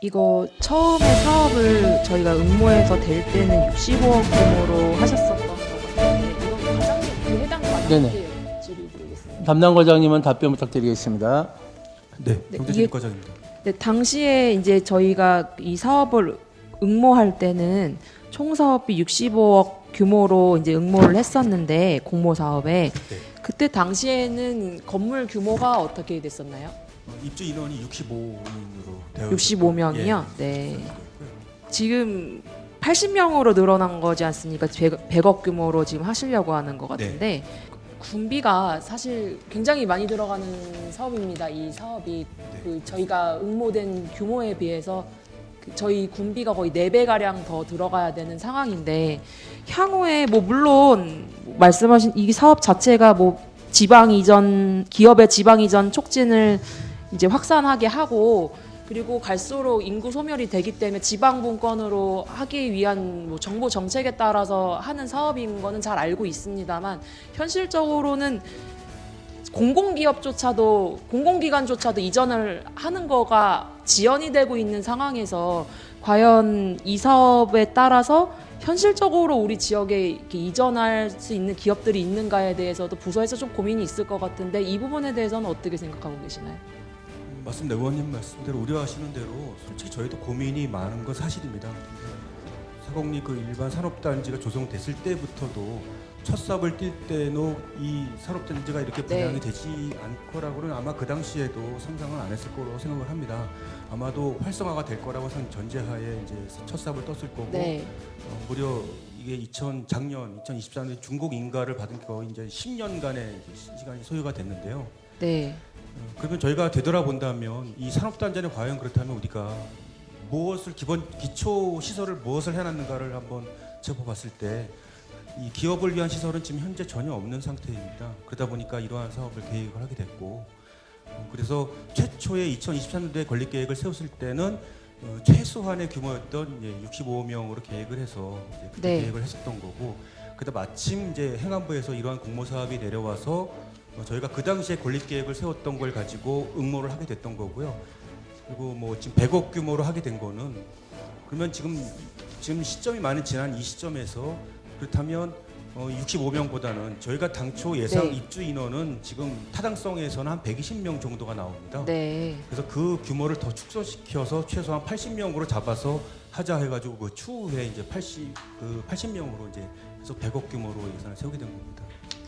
이거 처음에 사업을 저희가 응모해서 될 때는 65억 규모로 하셨었던 것 같은데 이건 과장님 해당 네네. 과장님께 질의드리겠습니다. 담당 과장님은 답변 부탁드리겠습니다. 네, 네, 경제진입 과장입니다. 네, 당시에 이제 저희가 이 사업을 응모할 때는 총 사업비 65억 규모로 이제 응모를 했었는데 공모 사업에 네. 그때 당시에는 건물 규모가 어떻게 됐었나요? 입주 인원이 65인으로 되어 65명이요? 네. 지금 80명으로 늘어난 거지 않습니까? 100억 규모로 지금 하시려고 하는 것 같은데 군비가 사실 굉장히 많이 들어가는 사업입니다. 이 사업이 그 저희가 응모된 규모에 비해서 저희 군비가 거의 4배 가량 더 들어가야 되는 상황인데 향후에 뭐 물론 말씀하신 이 사업 자체가 뭐 지방 이전 기업의 지방 이전 촉진을 이제 확산하게 하고 그리고 갈수록 인구 소멸이 되기 때문에 지방 분권으로 하기 위한 뭐 정부 정책에 따라서 하는 사업인 거는 잘 알고 있습니다만 현실적으로는 공공기관조차도 이전을 하는 거가 지연이 되고 있는 상황에서 과연 이 사업에 따라서 현실적으로 우리 지역에 이렇게 이전할 수 있는 기업들이 있는가에 대해서도 부서에서 좀 고민이 있을 것 같은데 이 부분에 대해서는 어떻게 생각하고 계시나요? 맞습니다. 의원님 말씀대로 우려하시는 대로 솔직히 저희도 고민이 많은 건 사실입니다. 사곡리 그 일반 산업단지가 조성됐을 때부터도 첫 삽을 뛸 때는 이 산업단지가 이렇게 분양이 되지 않고라고는 아마 그 당시에도 상상을 안 했을 거라고 생각을 합니다. 아마도 활성화가 될 거라고 전제하에 이제 첫 삽을 떴을 거고 무려 이게 작년 2024년에 중국 인가를 받은 거 이제 10년간의 시간이 소요가 됐는데요. 네. 그러면 저희가 되돌아본다면 이 산업단지는 과연 그렇다면 우리가 무엇을 기초 시설을 무엇을 해놨는가를 한번 짚어봤을 때 이 기업을 위한 시설은 지금 현재 전혀 없는 상태입니다. 그러다 보니까 이러한 사업을 계획을 하게 됐고 그래서 최초의 2023년도에 건립 계획을 세웠을 때는 최소한의 규모였던 65명으로 계획을 해서 그때 계획을 했었던 거고 그다 마침 이제 행안부에서 이러한 공모 사업이 내려와서 저희가 그 당시에 건립 계획을 세웠던 걸 가지고 응모를 하게 됐던 거고요. 그리고 뭐 지금 100억 규모로 하게 된 거는 그러면 지금 시점이 많은 지난 이 시점에서 그렇다면 65명보다는 저희가 당초 예상 입주 인원은 지금 타당성에서는 한 120명 정도가 나옵니다. 그래서 그 규모를 더 축소시켜서 최소한 80명으로 잡아서 하자 해가지고 그 추후에 이제 80명으로 이제 그래서 100억 규모로 예산을 세우게 된 겁니다.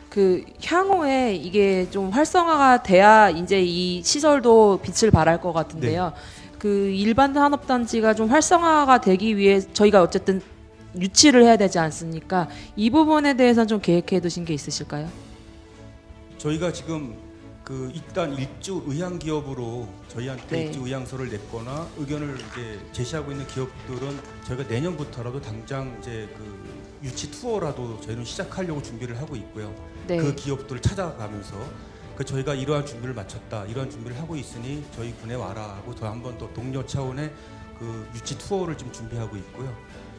그 향후에 이게 좀 활성화가 돼야 이제 이 시설도 빛을 발할 것 같은데요. 그 일반 산업단지가 좀 활성화가 되기 위해 저희가 어쨌든 유치를 해야 되지 않습니까? 이 부분에 대해서는 좀 계획해 두신 게 있으실까요? 저희가 지금 일단 일주 의향 기업으로 저희한테 일주 의향서를 냈거나 의견을 이제 제시하고 있는 기업들은 저희가 내년부터라도 당장 이제 그 유치 투어라도 저희는 시작하려고 준비를 하고 있고요. 그 기업들을 찾아가면서 저희가 이러한 준비를 마쳤다, 이러한 준비를 하고 있으니 저희 군에 와라 하고 더 한 번 더 독려 차원의 그 유치 투어를 좀 준비하고 있고요.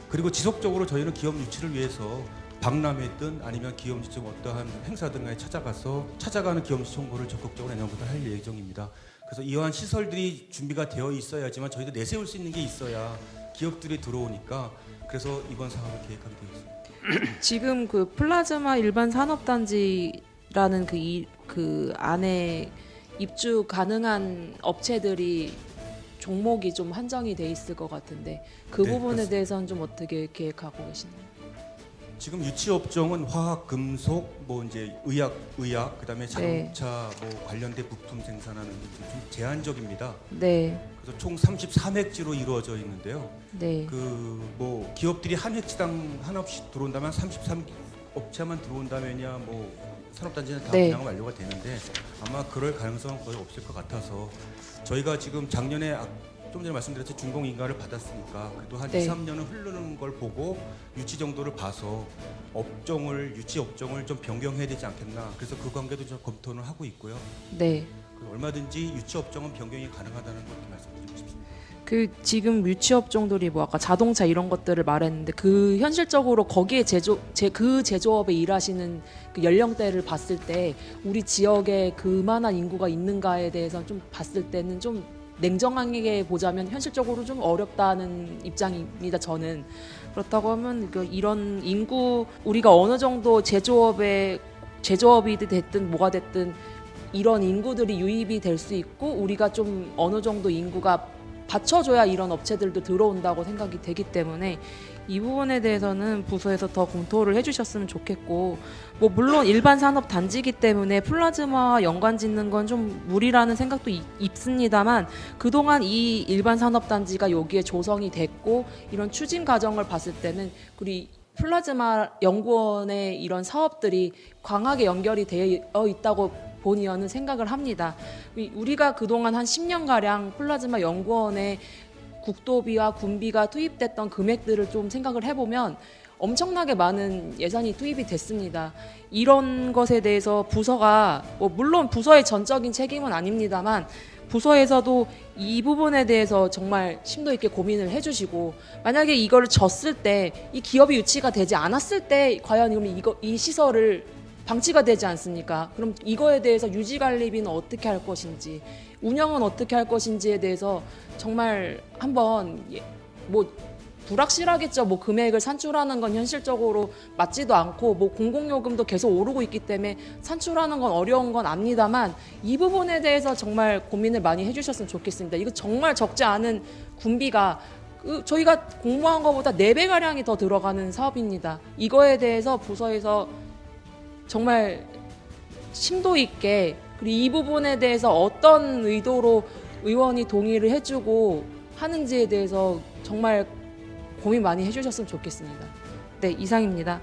그리고 지속적으로 저희는 기업 유치를 위해서 박람회든 아니면 기업 유치 어떠한 행사 등에 찾아가는 기업 유치 홍보를 적극적으로 내년부터 할 예정입니다. 그래서 이러한 시설들이 준비가 되어 있어야지만 저희도 내세울 수 있는 게 있어야 기업들이 들어오니까 그래서 이번 사업을 계획하게 되었습니다. 지금 그 플라즈마 일반 산업단지라는 그 안에 입주 가능한 업체들이 종목이 좀 한정이 돼 있을 것 같은데 그 부분에 그렇습니다. 대해서는 좀 어떻게 계획하고 계시나요? 지금 유치 업종은 화학, 금속, 뭐 이제 의약, 그다음에 자동차 뭐 관련된 부품 생산하는 좀 제한적입니다. 그래서 총 33획지로 이루어져 있는데요. 그 뭐 기업들이 한 획지당 하나씩 들어온다면 33업체만 들어온다면야 뭐 산업단지는 다 분양 완료가 되는데 아마 그럴 가능성은 거의 없을 것 같아서 저희가 지금 작년에 좀 전에 말씀드렸듯이 준공 인가를 받았으니까 그래도 한 2, 3년은 흐르는 걸 보고 유치 정도를 봐서 유치 업종을 좀 변경해야 되지 않겠나. 그래서 그 관계도 좀 검토는 하고 있고요. 얼마든지 유치 업종은 변경이 가능하다는 걸 말씀드리고 싶습니다. 그 지금 유치 업종들이 뭐 아까 자동차 이런 것들을 말했는데 그 현실적으로 거기에 그 제조업에 일하시는 그 연령대를 봤을 때 우리 지역에 그만한 인구가 있는가에 대해서 좀 봤을 때는 좀 냉정하게 보자면 현실적으로 좀 어렵다는 입장입니다. 저는 그렇다고 하면 이런 인구 우리가 어느 정도 제조업이 됐든 뭐가 됐든 이런 인구들이 유입이 될 수 있고 우리가 좀 어느 정도 인구가 받쳐줘야 이런 업체들도 들어온다고 생각이 되기 때문에 이 부분에 대해서는 부서에서 더 검토를 해주셨으면 좋겠고 뭐 물론 일반 산업 단지이기 때문에 플라즈마와 연관 짓는 건 좀 무리라는 생각도 있습니다만 그동안 이 일반 산업 단지가 여기에 조성이 됐고 이런 추진 과정을 봤을 때는 우리 플라즈마 연구원의 이런 사업들이 강하게 연결이 되어 있다고 본의원은 생각을 합니다. 우리가 그동안 한 10년가량 플라즈마 연구원에 국도비와 군비가 투입됐던 금액들을 좀 생각을 해보면 엄청나게 많은 예산이 투입이 됐습니다. 이런 것에 대해서 부서가 물론 부서의 전적인 책임은 아닙니다만 부서에서도 이 부분에 대해서 정말 심도 있게 고민을 해주시고 만약에 이걸 졌을 때 이 기업이 유치가 되지 않았을 때 과연 이 시설을 방치가 되지 않습니까? 그럼 이거에 대해서 유지 관리비는 어떻게 할 것인지, 운영은 어떻게 할 것인지에 대해서 정말 한번 불확실하겠죠. 금액을 산출하는 건 현실적으로 맞지도 않고 공공요금도 계속 오르고 있기 때문에 산출하는 건 어려운 건 압니다만 이 부분에 대해서 정말 고민을 많이 해주셨으면 좋겠습니다. 이거 정말 적지 않은 군비가 저희가 공모한 것보다 4배가량이 더 들어가는 사업입니다. 이거에 대해서 부서에서 정말 심도 있게 그리고 이 부분에 대해서 어떤 의도로 의원이 동의를 해주고 하는지에 대해서 정말 고민 많이 해주셨으면 좋겠습니다. 네, 이상입니다.